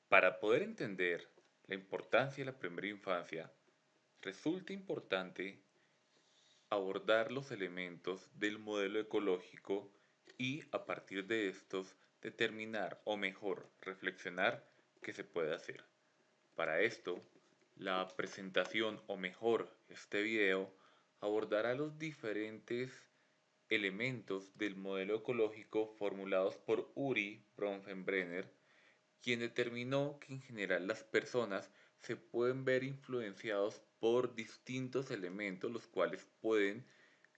Para poder entender la importancia de la primera infancia, resulta importante abordar los elementos del modelo ecológico y a partir de estos determinar o mejor reflexionar qué se puede hacer. Para esto, la presentación o mejor este video abordará los diferentes elementos del modelo ecológico formulados por Uri Bronfenbrenner, quien determinó que en general las personas se pueden ver influenciados por distintos elementos, los cuales pueden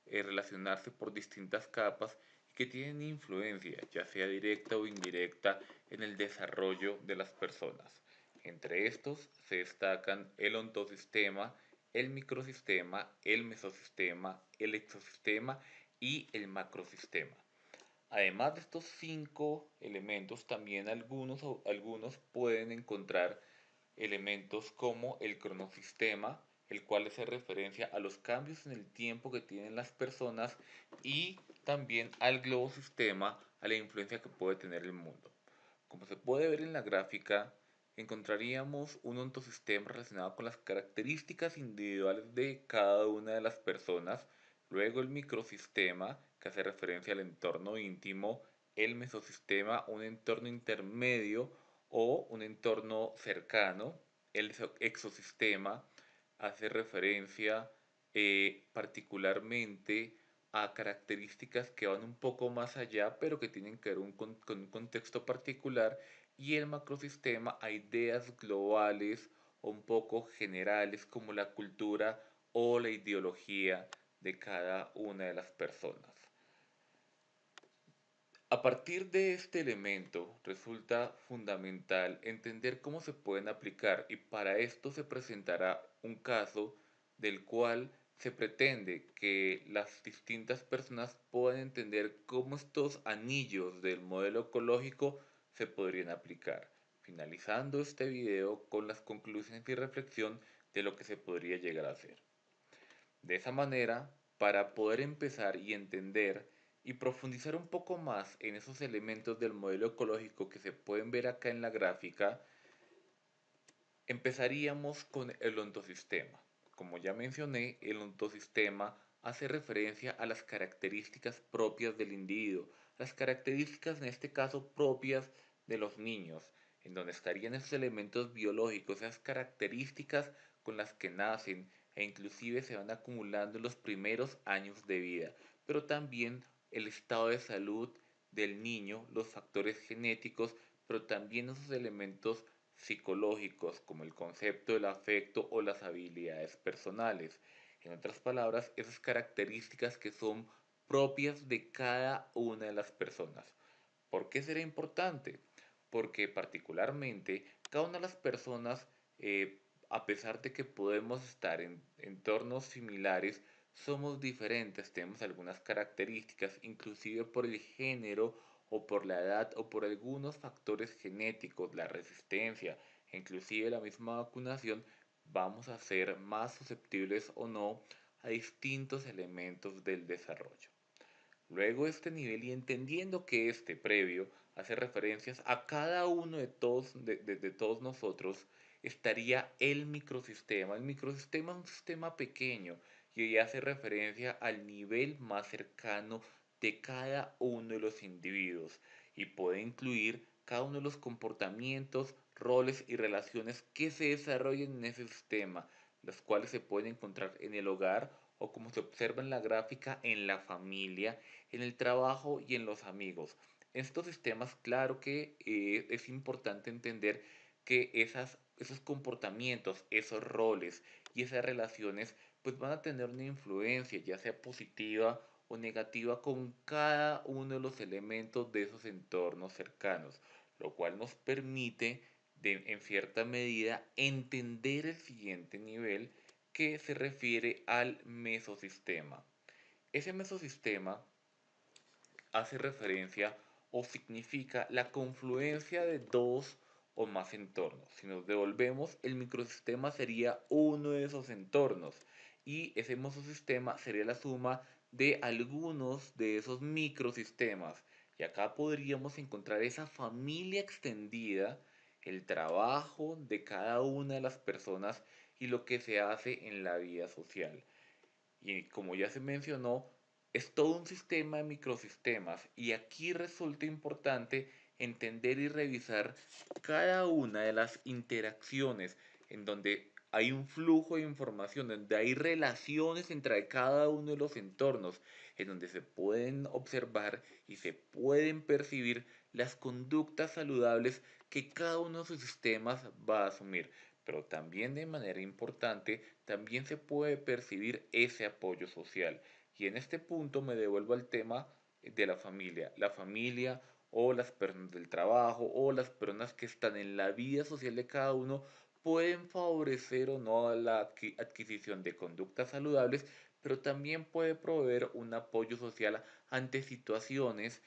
relacionarse por distintas capas y que tienen influencia, ya sea directa o indirecta, en el desarrollo de las personas. Entre estos se destacan el ontosistema, el microsistema, el mesosistema, el exosistema y el macrosistema. Además de estos cinco elementos, también algunos pueden encontrar elementos como el cronosistema, el cual hace referencia a los cambios en el tiempo que tienen las personas y también al globosistema, a la influencia que puede tener el mundo. Como se puede ver en la gráfica, encontraríamos un ontosistema relacionado con las características individuales de cada una de las personas, luego el microsistema, que hace referencia al entorno íntimo, el mesosistema, un entorno intermedio o un entorno cercano, el exosistema hace referencia particularmente a características que van un poco más allá, pero que tienen que ver con un contexto particular, y el macrosistema a ideas globales o un poco generales como la cultura o la ideología de cada una de las personas. A partir de este elemento resulta fundamental entender cómo se pueden aplicar y para esto se presentará un caso del cual se pretende que las distintas personas puedan entender cómo estos anillos del modelo ecológico se podrían aplicar, finalizando este video con las conclusiones y reflexión de lo que se podría llegar a hacer. De esa manera, para poder empezar y entender y profundizar un poco más en esos elementos del modelo ecológico que se pueden ver acá en la gráfica, empezaríamos con el ontosistema. Como ya mencioné, el ontosistema hace referencia a las características propias del individuo, las características en este caso propias de los niños, en donde estarían esos elementos biológicos, esas características con las que nacen e inclusive se van acumulando en los primeros años de vida, pero también el estado de salud del niño, los factores genéticos, pero también esos elementos psicológicos como el concepto del afecto o las habilidades personales. En otras palabras, esas características que son propias de cada una de las personas. ¿Por qué será importante? Porque particularmente cada una de las personas, a pesar de que podemos estar en entornos similares, somos diferentes, tenemos algunas características, inclusive por el género o por la edad o por algunos factores genéticos, la resistencia, inclusive la misma vacunación, vamos a ser más susceptibles o no a distintos elementos del desarrollo. Luego este nivel y entendiendo que este previo hace referencias a cada uno de todos nosotros, estaría el microsistema. El microsistema es un sistema pequeño y hace referencia al nivel más cercano de cada uno de los individuos y puede incluir cada uno de los comportamientos, roles y relaciones que se desarrollan en ese sistema, los cuales se pueden encontrar en el hogar o como se observa en la gráfica, en la familia, en el trabajo y en los amigos. En estos sistemas, claro que es importante entender que esos comportamientos, esos roles y esas relaciones pues van a tener una influencia, ya sea positiva o negativa, con cada uno de los elementos de esos entornos cercanos, lo cual nos permite en cierta medida entender el siguiente nivel que se refiere al mesosistema. Ese mesosistema hace referencia o significa la confluencia de dos o más entornos. Si nos devolvemos, el microsistema sería uno de esos entornos y ese mesosistema sería la suma de algunos de esos microsistemas. Y acá podríamos encontrar esa familia extendida el trabajo de cada una de las personas y lo que se hace en la vida social. Y como ya se mencionó, es todo un sistema de microsistemas y aquí resulta importante entender y revisar cada una de las interacciones en donde hay un flujo de información, donde hay relaciones entre cada uno de los entornos, en donde se pueden observar y se pueden percibir las conductas saludables que cada uno de sus sistemas va a asumir. Pero también de manera importante, también se puede percibir ese apoyo social. Y en este punto me devuelvo al tema de la familia. La familia o las personas del trabajo o las personas que están en la vida social de cada uno pueden favorecer o no la adquisición de conductas saludables, pero también puede proveer un apoyo social ante situaciones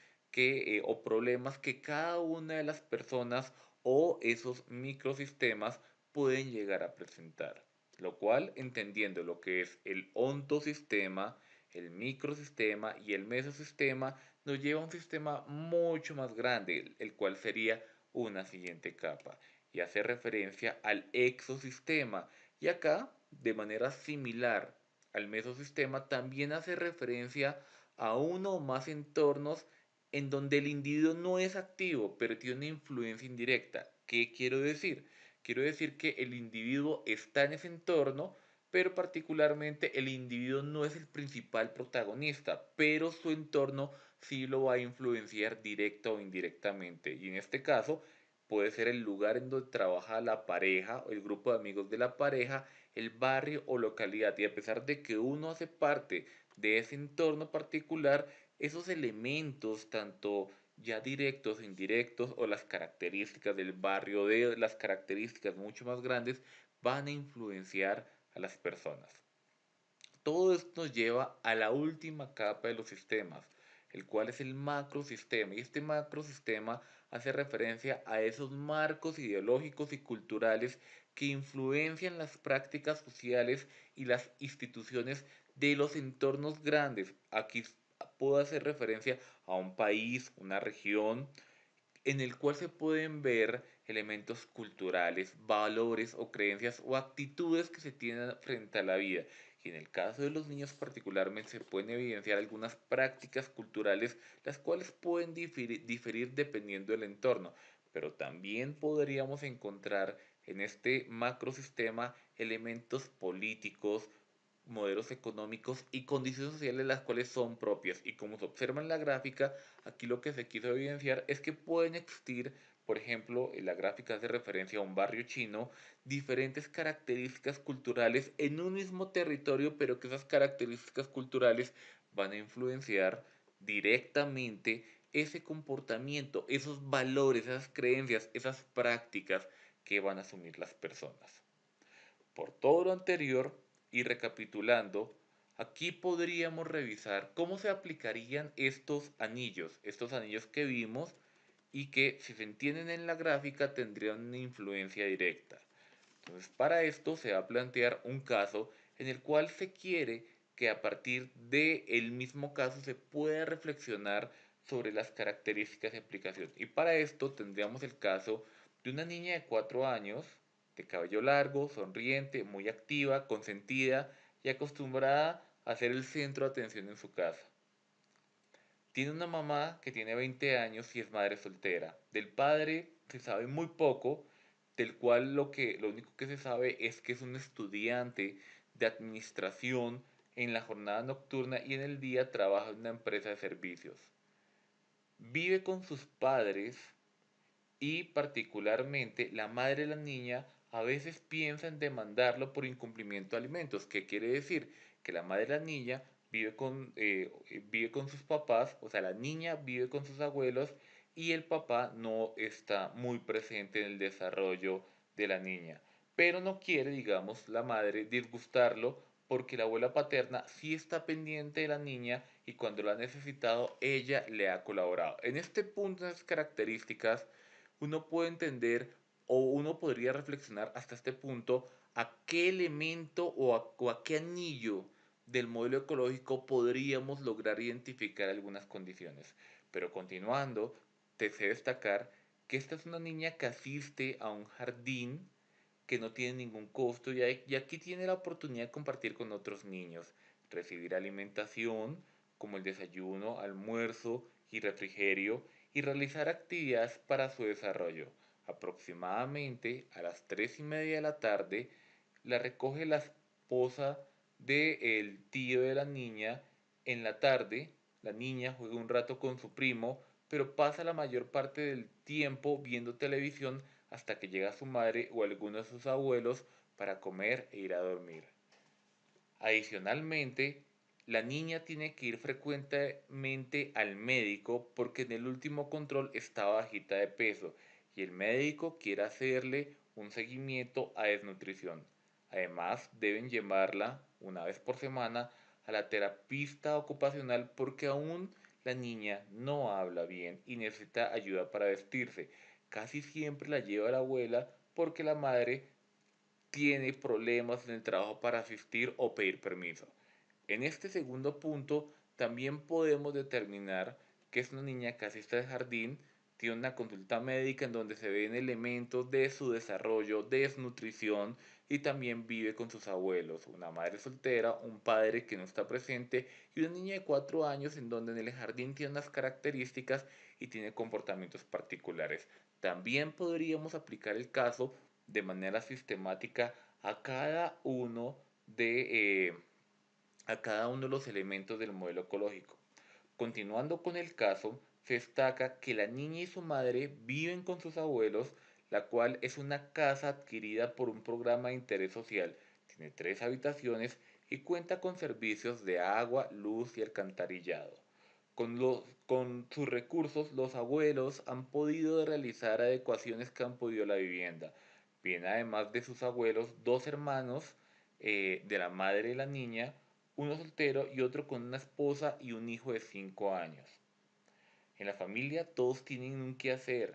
o problemas que cada una de las personas o esos microsistemas pueden llegar a presentar. Lo cual, entendiendo lo que es el ontosistema, el microsistema y el mesosistema, nos lleva a un sistema mucho más grande, el cual sería una siguiente capa, y hace referencia al exosistema. Y acá, de manera similar al mesosistema, también hace referencia a uno o más entornos en donde el individuo no es activo, pero tiene una influencia indirecta. ¿Qué quiero decir? Quiero decir que el individuo está en ese entorno, pero particularmente el individuo no es el principal protagonista, pero su entorno sí lo va a influenciar directa o indirectamente. Y en este caso puede ser el lugar en donde trabaja la pareja o el grupo de amigos de la pareja, el barrio o localidad. Y a pesar de que uno hace parte de ese entorno particular, esos elementos, tanto ya directos e indirectos, o las características del barrio, de las características mucho más grandes, van a influenciar a las personas. Todo esto nos lleva a la última capa de los sistemas, el cual es el macrosistema. Y este macrosistema hace referencia a esos marcos ideológicos y culturales que influencian las prácticas sociales y las instituciones de los entornos grandes. Aquí puedo hacer referencia a un país, una región, en el cual se pueden ver elementos culturales, valores o creencias o actitudes que se tienen frente a la vida. Y en el caso de los niños particularmente se pueden evidenciar algunas prácticas culturales las cuales pueden diferir dependiendo del entorno, pero también podríamos encontrar en este macrosistema elementos políticos, modelos económicos y condiciones sociales las cuales son propias. Y como se observa en la gráfica, aquí lo que se quiso evidenciar es que pueden existir, por ejemplo, en la gráfica hace referencia a un barrio chino, diferentes características culturales en un mismo territorio, pero que esas características culturales van a influenciar directamente ese comportamiento, esos valores, esas creencias, esas prácticas que van a asumir las personas. Por todo lo anterior y recapitulando, aquí podríamos revisar cómo se aplicarían estos anillos que vimos y que si se entienden en la gráfica tendrían una influencia directa. Entonces, para esto se va a plantear un caso en el cual se quiere que a partir del mismo caso se pueda reflexionar sobre las características de aplicación. Y para esto tendríamos el caso de una niña de 4 años, de cabello largo, sonriente, muy activa, consentida y acostumbrada a ser el centro de atención en su casa. Tiene una mamá que tiene 20 años y es madre soltera. Del padre se sabe muy poco, del cual lo único que se sabe es que es un estudiante de administración en la jornada nocturna y en el día trabaja en una empresa de servicios. Vive con sus padres y particularmente la madre de la niña a veces piensa en demandarlo por incumplimiento de alimentos. ¿Qué quiere decir? Que la madre de la niña vive con sus papás, o sea, la niña vive con sus abuelos y el papá no está muy presente en el desarrollo de la niña. Pero no quiere, digamos, la madre disgustarlo porque la abuela paterna sí está pendiente de la niña y cuando lo ha necesitado ella le ha colaborado. En este punto, en las características, uno puede entender o uno podría reflexionar hasta este punto a qué elemento o a qué anillo del modelo ecológico podríamos lograr identificar algunas condiciones. Pero continuando, te sé destacar que esta es una niña que asiste a un jardín que no tiene ningún costo y aquí tiene la oportunidad de compartir con otros niños, recibir alimentación como el desayuno, almuerzo y refrigerio y realizar actividades para su desarrollo. Aproximadamente a las 3:30 de la tarde la recoge la esposa del tío de la niña. En la tarde la niña juega un rato con su primo, pero pasa la mayor parte del tiempo viendo televisión hasta que llega su madre o alguno de sus abuelos para comer e ir a dormir. Adicionalmente, la niña tiene que ir frecuentemente al médico porque en el último control está bajita de peso y el médico quiere hacerle un seguimiento a desnutrición. Además, deben llevarla una vez por semana a la terapista ocupacional porque aún la niña no habla bien y necesita ayuda para vestirse. Casi siempre la lleva la abuela porque la madre tiene problemas en el trabajo para asistir o pedir permiso. En este segundo punto, también podemos determinar que es una niña que asiste al jardín, tiene una consulta médica en donde se ven elementos de su desarrollo, desnutrición y también vive con sus abuelos, una madre soltera, un padre que no está presente y una niña de 4 años en donde en el jardín tiene unas características y tiene comportamientos particulares. También podríamos aplicar el caso de manera sistemática a cada uno de, eh, a cada uno de los elementos del modelo ecológico. Continuando con el caso, se destaca que la niña y su madre viven con sus abuelos, la cual es una casa adquirida por un programa de interés social. Tiene 3 habitaciones y cuenta con servicios de agua, luz y alcantarillado. Con sus recursos, los abuelos han podido realizar adecuaciones que han podido la vivienda. Bien, además de sus abuelos, dos hermanos de la madre de la niña, uno soltero y otro con una esposa y un hijo de 5 años. En la familia todos tienen un quehacer.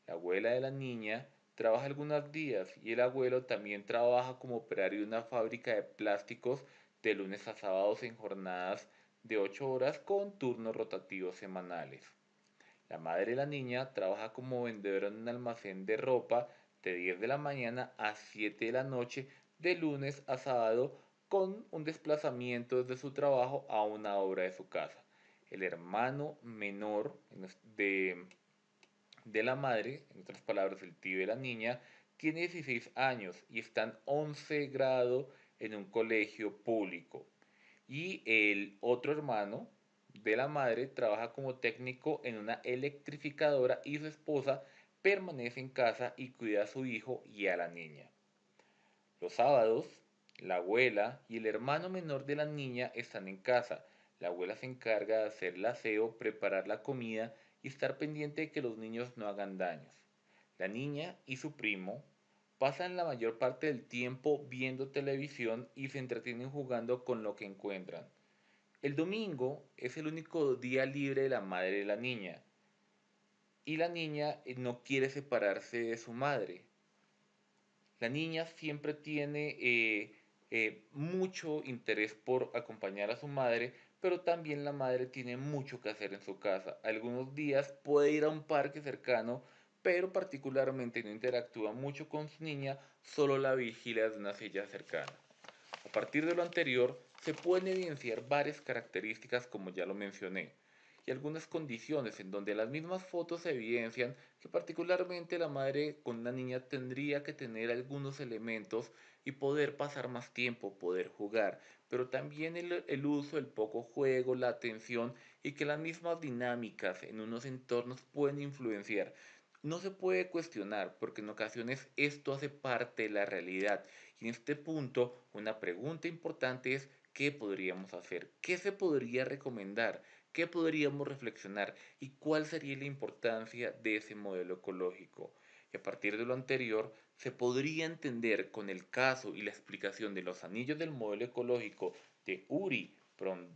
La abuela de la niña trabaja algunos días y el abuelo también trabaja como operario de una fábrica de plásticos de lunes a sábados en jornadas de 8 horas con turnos rotativos semanales. La madre de la niña trabaja como vendedora en un almacén de ropa de 10 de la mañana a 7 de la noche de lunes a sábado con un desplazamiento desde su trabajo a una hora de su casa. El hermano menor de la madre, en otras palabras el tío de la niña, tiene 16 años y está en 11 grado en un colegio público. Y el otro hermano de la madre trabaja como técnico en una electrificadora y su esposa permanece en casa y cuida a su hijo y a la niña. Los sábados, la abuela y el hermano menor de la niña están en casa. La abuela se encarga de hacer el aseo, preparar la comida y estar pendiente de que los niños no hagan daños. La niña y su primo pasan la mayor parte del tiempo viendo televisión y se entretienen jugando con lo que encuentran. El domingo es el único día libre de la madre de la niña y la niña no quiere separarse de su madre. La niña siempre tiene mucho interés por acompañar a su madre, pero también la madre tiene mucho que hacer en su casa. Algunos días puede ir a un parque cercano, pero particularmente no interactúa mucho con su niña, solo la vigila desde una silla cercana. A partir de lo anterior, se pueden evidenciar varias características como ya lo mencioné, y algunas condiciones en donde las mismas fotos evidencian que particularmente la madre con una niña tendría que tener algunos elementos y poder pasar más tiempo, poder jugar, pero también el uso, el poco juego, la atención y que las mismas dinámicas en unos entornos pueden influenciar. No se puede cuestionar porque en ocasiones esto hace parte de la realidad y en este punto una pregunta importante es ¿qué podríamos hacer? ¿Qué se podría recomendar? ¿Qué podríamos reflexionar? ¿Y cuál sería la importancia de ese modelo ecológico? Y a partir de lo anterior, se podría entender con el caso y la explicación de los anillos del modelo ecológico de Uri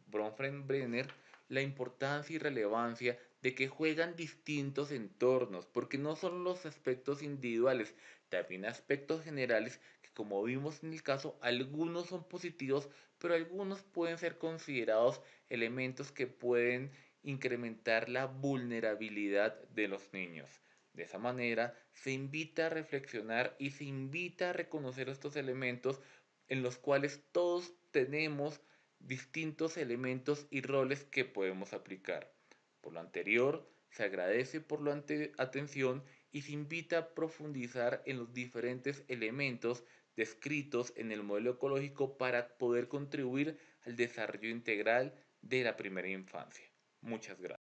Bronfenbrenner la importancia y relevancia de que juegan distintos entornos, porque no son los aspectos individuales, también aspectos generales que como vimos en el caso, algunos son positivos, pero algunos pueden ser considerados elementos que pueden incrementar la vulnerabilidad de los niños. De esa manera, se invita a reflexionar y se invita a reconocer estos elementos en los cuales todos tenemos distintos elementos y roles que podemos aplicar. Por lo anterior, se agradece por la atención y se invita a profundizar en los diferentes elementos descritos en el modelo ecológico para poder contribuir al desarrollo integral de la primera infancia. Muchas gracias.